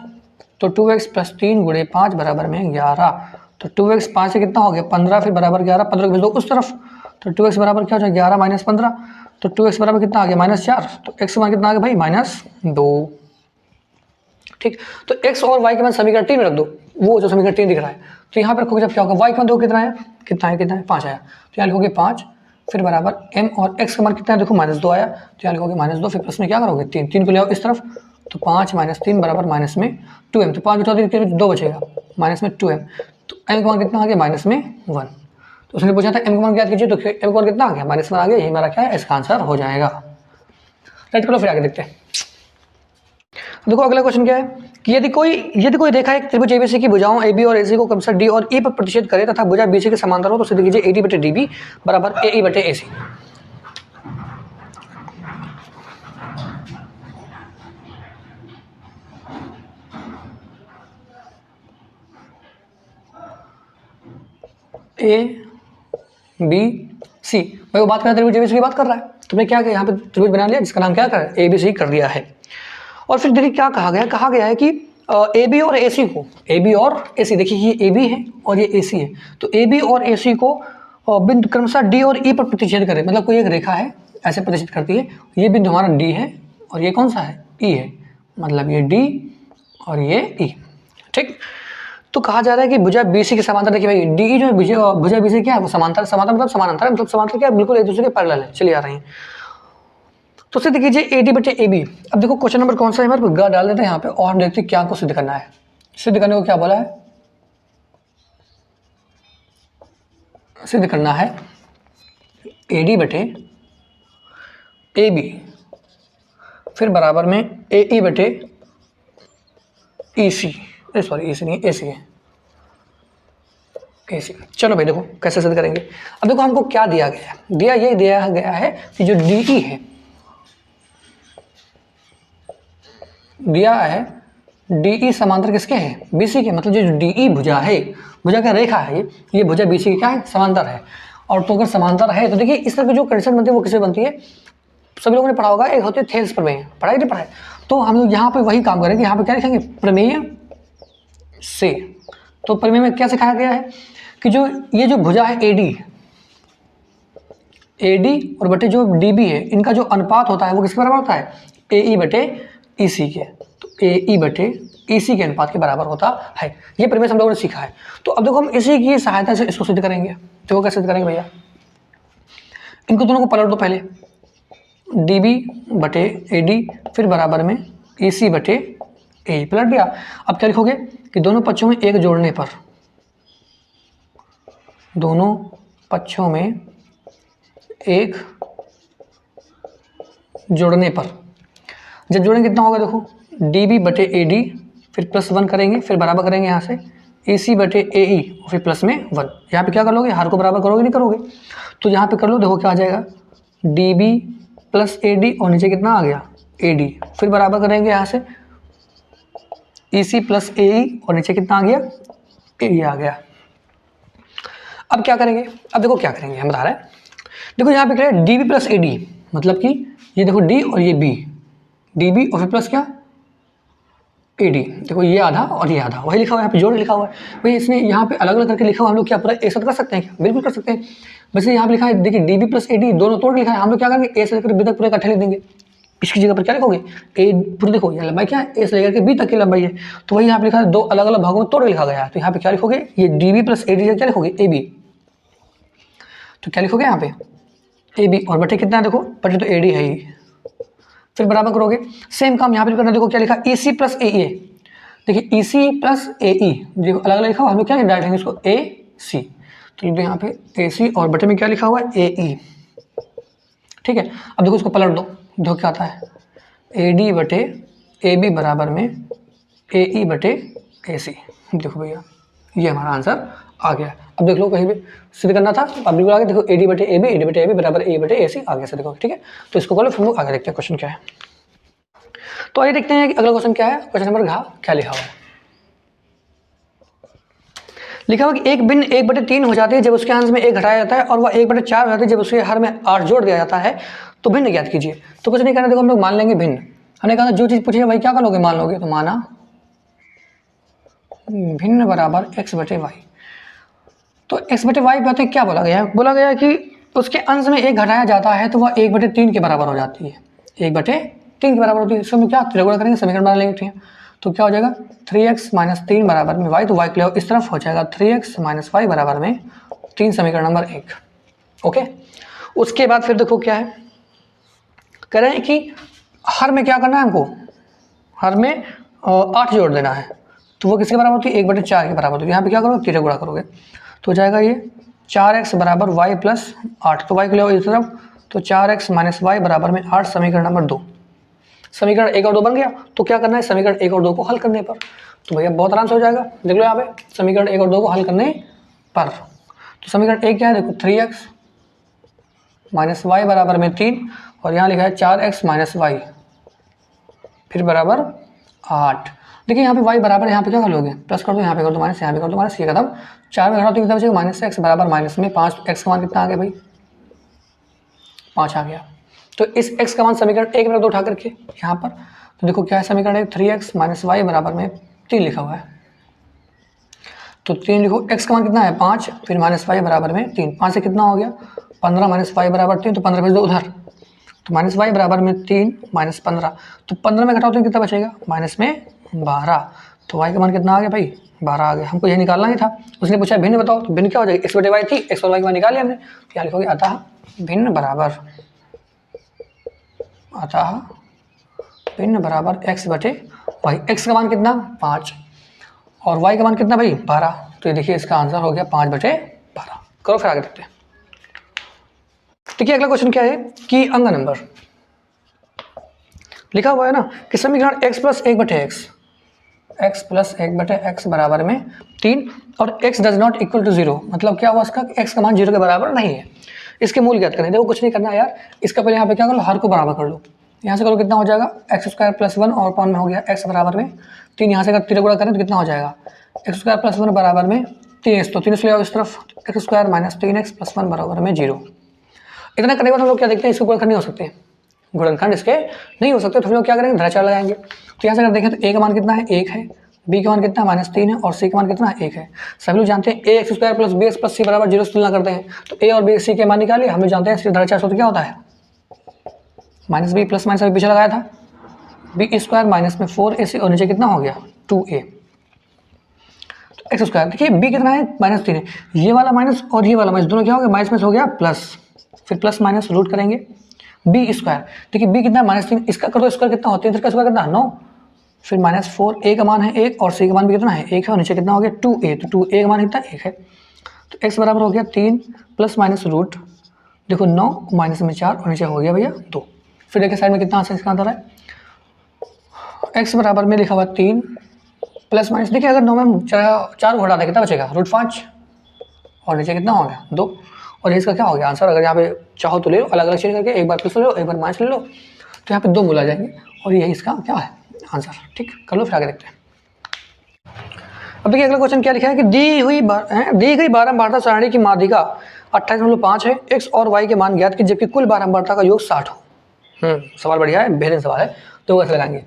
तो 2x प्लस 3 गुणे 5 बराबर में 11, तो 2x 5 से कितना हो गया 15, फिर बराबर 11, 15 को भेज दो उस तरफ, तो 2x बराबर क्या हो जाएगा 11 माइनस 15, तो 2x बराबर कितना आ गया -4, तो x मान कितना आ गया भाई -2। ठीक, तो x और y के मान समीकरण 3 में रख दो, वो जो समीकरण 3 दिख रहा है। तो यहाँ पर रखोगे जब क्या होगा y का मान देखो कितना है 5 आया, तो यहाँ लिखोगे 5, फिर बराबर m और x का मान कितना है देखो -2 आया, तो यहाँ लिखोगे -2, फिर प्लस में क्या करोगे 3 को ले आओ इस तरफ, तो 5 - 3 बराबर माइनस में 2m, तो 5 बचा 2 बचेगा माइनस में 2m, तो m का मान कितना आ गया -1। तो उसने पूछा था m का मान ज्ञात कीजिए, तो m का मान कितना आ गया -1 आ गया, यही हमारा क्या है इसका आंसर हो जाएगा। राइट करो फिर आगे देखते हैं। देखो अगला क्वेश्चन क्या है कि यदि कोई रेखा एक त्रिभुज एबीसी की भुजाओं AB और AC को क्रमशः D और E पर प्रतिच्छेद करे तथा भुजा BC के समांतर हो तो सिद्ध कीजिए AD बटे DB बराबर AE बटे AC। ABC भाई वो बात कर रहा है त्रिभुज एबीसी की बात कर रहा है, तुमने क्या किया यहाँ पे त्रिभुज बना लिया जिसका नाम क्या कर ABC कर दिया है। और फिर देखिए क्या कहा गया है कि AB और AC को देखिए ये AB है और ये AC है, तो AB और AC को बिंदु क्रमशः D और E पर प्रतिच्छेद करे, मतलब कोई एक रेखा है ऐसे प्रतिच्छेद करती है, ये बिंदु हमारा D है और ये कौन सा है E है, मतलब ये D और ये E। ठीक, तो कहा जा रहा है कि भुजा BC के समांतर, देखिए भाई DE जो है भुजा BC क्या है वो समांतर मतलब समानांतर है, मतलब समांतर क्या है बिल्कुल एक दूसरे के पैरेलल है। चलिए आ रहे हैं, तो सिद्ध कीजिए AD बटे AB। अब देखो क्वेश्चन नंबर कौन सा है हमारे को डाल देते हैं यहाँ पे और देखते हैं क्या को सिद्ध करना है। सिद्ध करने को क्या बोला है, सिद्ध करना है AD बटे AB फिर बराबर में AE बटे EC, सॉरी EC नहीं AC है AC। चलो भाई देखो कैसे सिद्ध करेंगे। अब देखो हमको क्या दिया गया है, दिया गया है कि जो DE है, दिया है DE समांतर किसके हैं BC के, मतलब जो DE भुजा है, भुजा का रेखा है ये भुजा BC की क्या है समांतर है। और तो अगर समांतर है तो देखिए इस तरह की जो कंडीशन बनती है वो किससे बनती है, सभी लोगों ने पढ़ा होगा, एक होती है थेल्स प्रमेय, पढ़ाई नहीं पढ़ाई। तो हम लोग यहाँ पे वही काम करेंगे, यहाँ पे क्या लिखेंगे प्रमेय से। तो प्रमेय में क्या सिखाया गया है कि जो ये जो भुजा है AD, AD और बटे जो DB है, इनका जो अनुपात होता है वो किसके बराबर होता है? AE बटे EC के। तो AE बटे EC के अनुपात के बराबर होता है। ये प्रीमियस हम लोगों ने सीखा है। तो अब देखो हम इसी की सहायता से इसको सिद्ध करेंगे। तो कैसे सिद्ध करेंगे भैया? इनको दोनों को पलट दो पहले, DB बटे AD फिर बराबर में EC बटे AE, पलट दिया। अब क्या लिखोगे कि दोनों पक्षों में एक जोड़ने पर, दोनों पक्षों में एक जोड़ने पर, जब जोड़ेंगे कितना होगा? देखो DB बटे AD फिर +1 करेंगे, फिर बराबर करेंगे यहाँ से EC बटे AE फिर प्लस में 1। यहाँ पे क्या कर लोगे? हर को बराबर करोगे नहीं करोगे? तो यहाँ पे कर लो, देखो क्या आ जाएगा? DB प्लस AD और नीचे कितना आ गया? AD, फिर बराबर करेंगे यहाँ से EC प्लस AE और नीचे कितना आ गया? AE आ गया। अब क्या करेंगे? अब देखो क्या करेंगे हम बता रहे हैं। देखो यहाँ पे क्या है? DB प्लस AD, मतलब कि ये देखो D और ये B, DB और फिर प्लस क्या? AD। देखो ये आधा और ये आधा, वही लिखा हुआ है यहाँ पे, जोड़ लिखा हुआ है भाई। इसने यहाँ पे अलग अलग करके लिखा हुआ, हम लोग क्या पूरा एक साथ कर सकते हैं क्या? बिल्कुल कर सकते हैं। वैसे यहाँ पे लिखा है, देखिए DB प्लस AD दोनों तोड़ लिखा है, हम लोग क्या करेंगे? A से लेकर B तक पूरे इकट्ठे लिख देंगे। इसकी जगह पर क्या लिखोगे? A पूरी, देखो ये लंबाई क्या है? A से लेकर के B तक की लंबाई है, तो वही यहाँ पे लिखा है, दो अलग अलग भागों में तोड़ लिखा गया है। तो यहाँ पे क्या लिखोगे? ये DB प्लस AD क्या लिखोगे? AB। तो क्या लिखोगे यहाँ पे? AB और बटे कितना है? देखो बटे तो AD है ही, फिर बराबर करोगे। सेम काम यहाँ पे करना, देखो क्या लिखा? EC plus AE। देखिए EC प्लस AE जो अलग अलग लिखा हुआ, हम लोग क्या डायरेक्ट लिखेंगे इसको? AC। तो यहाँ पे AC और बटे में क्या लिखा हुआ है? AE। ठीक है, अब देखो इसको पलट दो, देखो क्या आता है? AD बटे AB बराबर में AE बटे AC। देखो भैया ये हमारा आंसर आ गया। अब देख लो, कहीं भी सिद्ध करना था अब बिल्कुल आगे, देखो AD बटे AB बराबर AE बटे AC आ गया से, देखो ठीक है। तो इसको करो, फिर हम लोग आगे देखते हैं क्वेश्चन क्या है। तो आइए देखते हैं कि अगला क्वेश्चन क्या है। क्वेश्चन नंबर क्या लिखा हुआ है? लिखा हुआ कि एक भिन्न 1/3 हो जाती है जब उसके अंश में 1 घटाया जाता है, और वह 1/4 हो जाती है जब उसके हर में 8 जोड़ दिया जाता है, तो भिन्न ज्ञात कीजिए। तो कुछ नहीं करना, देखो हम लोग मान लेंगे भिन्न। हमने कहा जो चीज़ पूछी है भाई क्या करोगे? मान लोगे। तो माना भिन्न बराबर x बटे वाई। तो x बटे वाई बातें क्या बोला गया है? बोला गया है कि उसके अंश में 1 घटाया जाता है तो वह 1/3 के बराबर हो जाती है, 1/3 के बराबर होती है। इसको हम क्या रेगुलर करेंगे, समीकरण बना लेंगे। ठीक है, तो क्या हो जाएगा? 3x - 3 बराबर में y, तो y के लिए इस तरफ हो जाएगा 3x - y बराबर में 3, समीकरण नंबर 1। ओके, उसके बाद फिर देखो क्या है, कह रहे हैं कि हर में क्या करना है हमको? हर में 8 जोड़ देना है, तो वो किसके बराबर होती है? 1/4 के बराबर होती है। यहाँ पे क्या करोगे? 3 गुणा करोगे, तो हो जाएगा ये 4x बराबर y प्लस 8, तो y के लिए इस तरफ, तो 4x - y बराबर में 8, समीकरण नंबर 2। समीकरण 1 और 2 बन गया। तो क्या करना है? समीकरण 1 और 2 को हल करने पर, तो भैया बहुत आराम से हो जाएगा। देख लो यहाँ पे समीकरण 1 और 2 को हल करने पर, तो समीकरण 1 क्या है? देखो 3x - y बराबर में 3, और यहाँ लिखा है 4x - y फिर बराबर 8। देखिए यहाँ पे y बराबर, यहाँ पे क्या कर लोगे? प्लस कर दो, यहाँ पे कर दो माइनस, यहाँ पे कर दो माइनस, ये कदम 4 में घटाओ तो कितना बचेगा? -x बराबर माइनस में 5, x का मान कितना आ गया भाई? 5 आ गया। तो इस x का मान समीकरण 1 में रख दो उठा करके यहाँ पर, तो देखो क्या है समीकरण 1? 3x - y बराबर में 3 लिखा हुआ है, तो 3 लिखो। x का मान कितना है? 5, फिर -y बराबर में 3, 5 से कितना हो गया? 15 - y बराबर 3, तो 15 भेज दो उधर, तो -y बराबर में 3 - 15, तो 15 में घटाओ तो कितना बचेगा? माइनस में 12, तो y का मान कितना आ गया भाई? 12 आ गया। हमको ये निकालना ही था, उसने पूछा भिन्न बताओ, तो भिन्न क्या हो जाएगी? x बटे y थी, x और y का मान निकाल लिया हमने, तो यहाँ लिखोगे अतः भिन्न बराबर, अतः भिन्न बराबर x बटे y। x का मान कितना? 5, और y का मान कितना भाई? 12, तो ये देखिए इसका आंसर हो गया 5/12। करो फिर आगे देखते हैं। देखिए अगला क्वेश्चन क्या है कि अंक नंबर लिखा हुआ है ना कि समीकरण x plus 1/x, x plus 1/x बराबर में 3, और x does not equal to 0, मतलब क्या हुआ इसका? x का मान 0 के बराबर नहीं है। इसके मूल ज्ञात करें। देखो कुछ नहीं करना यार, इसका पहले यहाँ पे क्या कर लो? हर को बराबर कर लो। यहाँ से करो कितना हो जाएगा? x² + 1 और पाउंड में हो गया x बराबर में 3, यहाँ से अगर 3 गुणा करें तो कितना हो जाएगा? x² + 1 बराबर में 3x, तो 3 से ले आओ इस तरफ, x² - 3x + 1 बराबर में 0। इतना करने के बाद हम लोग क्या देखते हैं? इसके गुणनखंड नहीं हो सकते, गुणनखंड इसके नहीं हो सकते, तो हम लोग क्या करेंगे? धराचार लगाएंगे। तो यहाँ से अगर देखें तो a का मान कितना है? 1 है, बी का मान कितना -3 है और सी का मान कितना 1 है। सभी लोग जानते हैं ax square plus bx plus c बराबर 0 से तुलना करते हैं, तो a और b सी के मान निकालिए। हम लोग जानते हैं सीधा चार सूत्र क्या होता है, -b प्लस माइनस अभी पीछे लगाया था, बी स्क्वायर माइनस में 4ac और नीचे कितना हो गया 2a। तो एक्स स्क्वायर देखिए b कितना है -3 है, ये वाला माइनस और ये वाला माइनस दोनों क्या हो गया माइनस में हो गया प्लस, फिर प्लस माइनस रूट करेंगे बी स्क्वायर। देखिए b कितना -3, इसका कर दो स्क्वायर कितना होता है, इधर का स्क्वायर कितना 9, फिर -4 a का मान है 1 और c का मान भी कितना है 1 है और नीचे कितना हो गया 2a, तो 2a का मान कितना 1 है। तो x बराबर हो गया 3 प्लस माइनस रूट देखो 9 माइनस में 4 और नीचे हो गया भैया 2। फिर देखिए साइड में कितना आंसर इसका आंसर है, x बराबर में लिखा हुआ 3 प्लस माइनस, देखिए अगर 9 में 4 को हटा दें कितना बचेगा √5 और नीचे कितना हो गया 2, और इसका क्या हो गया आंसर। अगर यहाँ पे चाहो तो ले लो अलग अलग चेंज करके, एक बार प्लस ले लो एक बार माइनस ले लो, तो यहाँ पे 2 बोला जाएंगे और यही इसका क्या है आंसर। ठीक कर लो, फिर आगे देखते हैं। अब देखिए अगला क्वेश्चन क्या लिखा है कि दी गई बारंबारता सारणी की माध्यिका 28.5 है, x और y के मान ज्ञात की जबकि कुल बारंबारता का योग 60 हो। सवाल बढ़िया है, बेहतरीन सवाल है, तो कैसे लगाएंगे।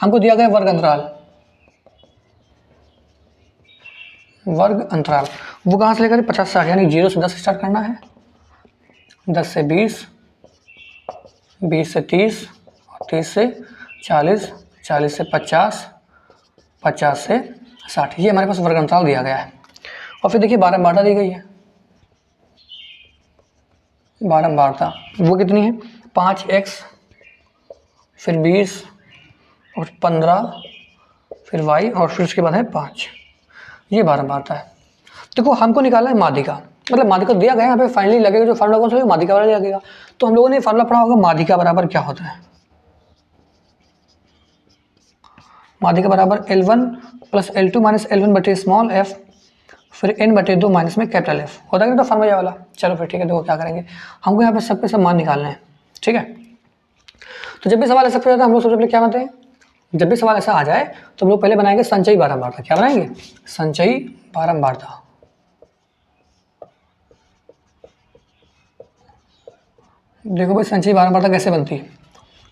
हमको दिया गया वर्ग अंतराल वो कहाँ से लेकर 50 से 60, यानी 0 से 10 स्टार्ट करना है, 10 से 20, 20 से 30 और 30 से 40, 40 से 50, 50 से 60, ये हमारे पास वर्ग अंतराल दिया गया है। और फिर देखिए बारंबारता दी गई है, बारंबारता वो कितनी है 5x फिर 20 और 15 फिर y और फिर उसके बाद है 5, ये बारंबारता है। देखो हमको निकालना है माध्यिका, मतलब माध्यिका दिया गया है, यहाँ पे फाइनली लगेगा जो फार्मूला कौन सा लगेगा माध्यिका वाला लगेगा। तो हम लोगों ने फार्मूला पढ़ा होगा माध्यिका बराबर क्या होता है, माध्यिका बराबर L1 plus L2 minus L1 बटे स्मॉल f फिर n बटे 2 माइनस में कैपिटल F होता है ना, तो फार्मूला वाला। चलो फिर ठीक है, देखो क्या करेंगे, हमको यहाँ पे सब पे सब मान निकालना है। ठीक है, तो जब भी सवाल ऐसा पूछा था हम लोग सबसे पहले क्या बनाते हैं, जब भी सवाल ऐसा आ जाए तो हम लोग पहले बनाएंगे संचयी बारंबारता। क्या बनाएंगे, संचयी बारंबारता। देखो भाई संचयी बारंबारता कैसे बनती है,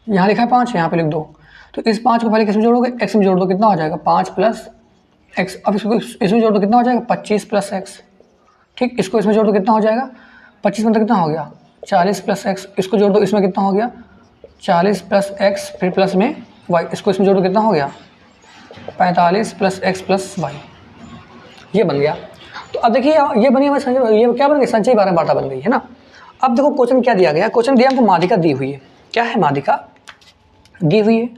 यहाँ लिखा है 5, यहाँ पे लिख दो, तो इस 5 को पहले किस में जोड़ोगे x में जोड़ दो, कितना हो जाएगा 5 प्लस x, अब इसको इसमें जोड़ दो कितना हो जाएगा 25 प्लस x। ठीक, इसको इसमें जोड़ दो कितना हो जाएगा 25 मतलब कितना हो गया 40 प्लस x, इसको जोड़ दो इसमें कितना हो गया 40 प्लस x फिर प्लस में y, इसको इसमें जोड़ दो कितना हो गया 45 प्लस x प्लस y, ये बन गया। तो अब देखिए ये बनी हमारी ये क्या बन गई संचयी बारंबारता बन गई है ना। अब देखो क्वेश्चन क्या दिया गया, क्वेश्चन दिया हमको माध्यिका दी हुई है, क्या है माध्यिका दी हुई है,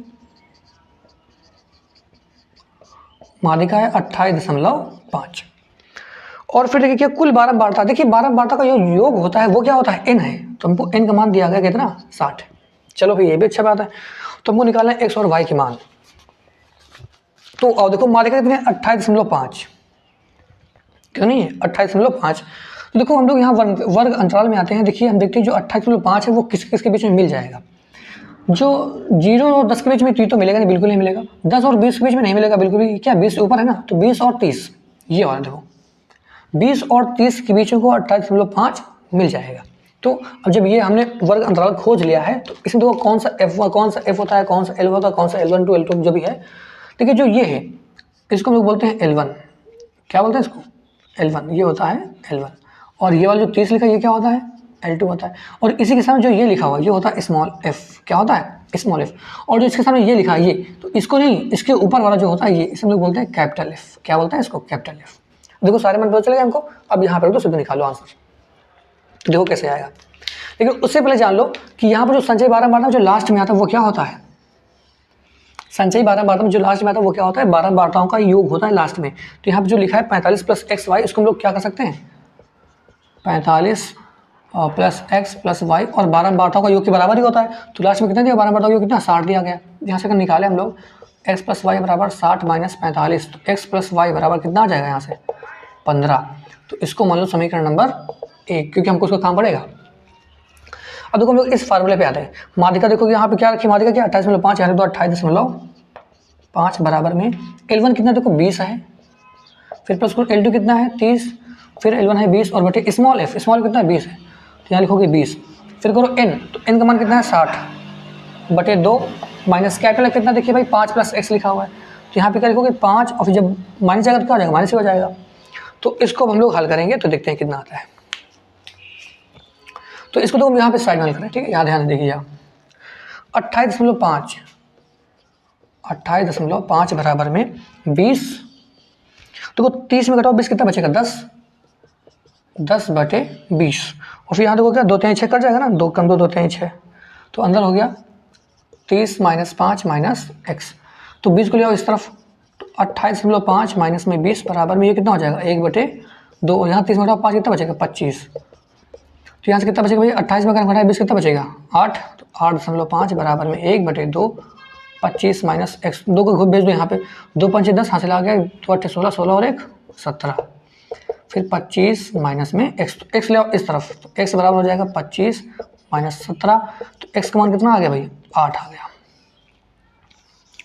माध्यिका है 28.5 और फिर देखिए क्या कुल बारंबारता, देखिए बारंबारता का जो योग होता है वो क्या होता है n है, तो हमको n का मान दिया गया कितना 60। चलो भाई ये भी अच्छा बात है, तो हमको निकालना है x और y के मान। तो और देखो माध्यिका कितनी है 28.5, क्यों नहीं है 28.5। तो देखो हम लोग यहाँ वर्ग अंतराल में आते हैं, देखिए हम देखते हैं जो 28.5 है वो किसके बीच में मिल जाएगा, जो 0 और 10 के बीच में तो मिलेगा नहीं, बिल्कुल नहीं मिलेगा, 10 और 20 के बीच में नहीं मिलेगा बिल्कुल भी, क्या 20 ऊपर है ना, तो 20 और 30 ये वाला देखो 20 और 30 के बीच को 28.5 मिल जाएगा। तो अब जब ये हमने वर्ग अंतराल खोज लिया है तो इसमें देखो कौन सा f होता है, कौन सा l होता है, कौन सा L1 to L2 जो भी है। देखिए जो ये है इसको हम लोग बोलते हैं L1, क्या बोलते हैं इसको L1, ये होता है L1, और ये वाला जो 30 लिखा है ये क्या होता है L2 होता है, और इसी के सामने जो ये लिखा हुआ है ये होता है स्मॉल f, क्या होता है स्मॉल f, और जो इसके सामने ये लिखा है ये, तो इसको नहीं, इसके ऊपर वाला जो होता है ये इसे हम लोग बोलते हैं कैपिटल F, क्या बोलते हैं इसको कैपिटल F। देखो सारे मान पता चलेगा हमको, अब यहाँ पर तो सीधे निकालो आंसर, देखो कैसे आएगा। लेकिन उससे पहले जान लो कि यहाँ पर जो संचयी बारंबारता जो लास्ट में आता है वो क्या होता है, संचयी बारंबारता में जो लास्ट में आता है वो क्या होता है बारंबारताओं का योग होता है लास्ट में। तो यहाँ पर जो लिखा है 45 प्लस एक्स वाई, इसको हम लोग क्या कर सकते हैं 45 प्लस एक्स प्लस वाई, और बारंबारताओं का योग के बराबर ही होता है। तो लास्ट में कितना दिया बारंबारताओं का योग कितना 60 दिया गया। यहाँ से अगर निकाले हम लोग एक्स प्लस वाई बराबर 60 माइनस 45, तो एक्स प्लस वाई बराबर कितना आ जाएगा यहाँ से 15। तो इसको मान लो समीकरण नंबर 1, क्योंकि हमको उसका काम पड़ेगा। अब देखो हम लोग इस फार्मूले पे आते हैं। माध्यिका देखो यहाँ पे क्या रखी, माध्यिका क्या 28.5 यानी तो 28.5 बराबर में L1 कितना देखो 20 है, फिर प्लस L2 कितना है 30, फिर L1 है 20 और बटे स्मॉल f, स्मॉल कितना है 20 है, तो यहाँ लिखोगे 20, फिर करो n, तो n का मान कितना है 60 बटे 2 माइनस कैपिटल कितना देखिए भाई 5 प्लस x लिखा हुआ है, तो यहाँ पे क्या लिखोगे 5 और फिर जब माइनस जाएगा तो क्या हो जाएगा, माइनस ही हो जाएगा। तो इसको हम लोग हल करेंगे तो देखते हैं कितना आता है। तो इसको तो हम यहाँ पे साइड में हल करें, ठीक है। यहाँ ध्यान देखिए, 28.5 बराबर में 20, तो 30 में घटाओ 20 कितना बचेगा, 10/20। और फिर यहाँ देखो क्या 2 3 6 कट जाएगा ना, 2 कम 2 2 3 6, तो अंदर हो गया 30 - 5 - x। तो 20 को ले आओ इस तरफ, तो 28.5 माइनस में 20 बराबर में ये कितना हो जाएगा 1/2। और यहाँ 30 में घटाओ 5 कितना बचेगा 25। तो यहाँ से कितना बचेगा भैया 28 में अगर घटाए 20 कितना बचेगा 8। तो 8.5 बराबर में 1/2 25 - x। 2 को खुद भेज दो यहाँ पे, 2 5 10 हासिल आ गया, 2 8 16 16 और 1 17। फिर 25 माइनस में x ले आओ इस तरफ, तो x बराबर हो जाएगा 25 - 17। तो x का मान कितना आ गया भाई 8 आ गया।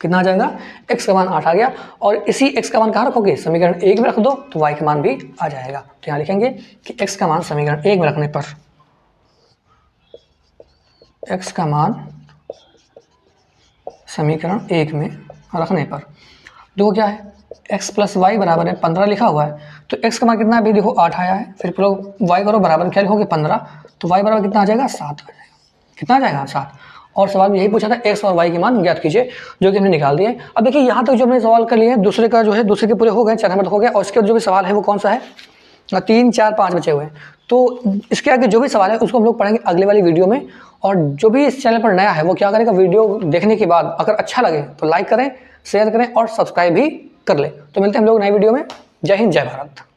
कितना आ जाएगा, x का मान 8 आ गया। और इसी x का मान कहाँ रखोगे, समीकरण 1 में रख दो तो y का मान भी आ जाएगा। तो यहाँ लिखेंगे कि x का मान समीकरण 1 में रखने पर, x का मान समीकरण 1 में रखने पर देखो क्या है, x + y बराबर है 15 लिखा हुआ है। तो x का मान कितना है, देखो 8 आया है। फिर y करो बराबर क्या लिखोगे 15, तो y बराबर कितना आ जाएगा 7 आ जाएगा। कितना आ जाएगा 7। और सवाल में यही पूछा था x और y के मान ज्ञात कीजिए, जो कि हमने निकाल दिए। अब देखिए यहाँ तक जो हमने सवाल कर लिए, दूसरे का जो है दूसरे के पूरे हो गए, 4 नंबर हो गया। और इसके जो भी सवाल है वो कौन सा है, 3 4 5 बचे हुए हैं। तो इसके आगे जो भी सवाल है उसको हम लोग पढ़ेंगे अगले वाली वीडियो में। और जो भी इस चैनल पर नया है वो क्या करेगा, वीडियो देखने के बाद अगर अच्छा लगे तो लाइक करें, शेयर करें और सब्सक्राइब भी कर ले। तो मिलते हैं हम लोग नई वीडियो में। जय हिंद, जय भारत।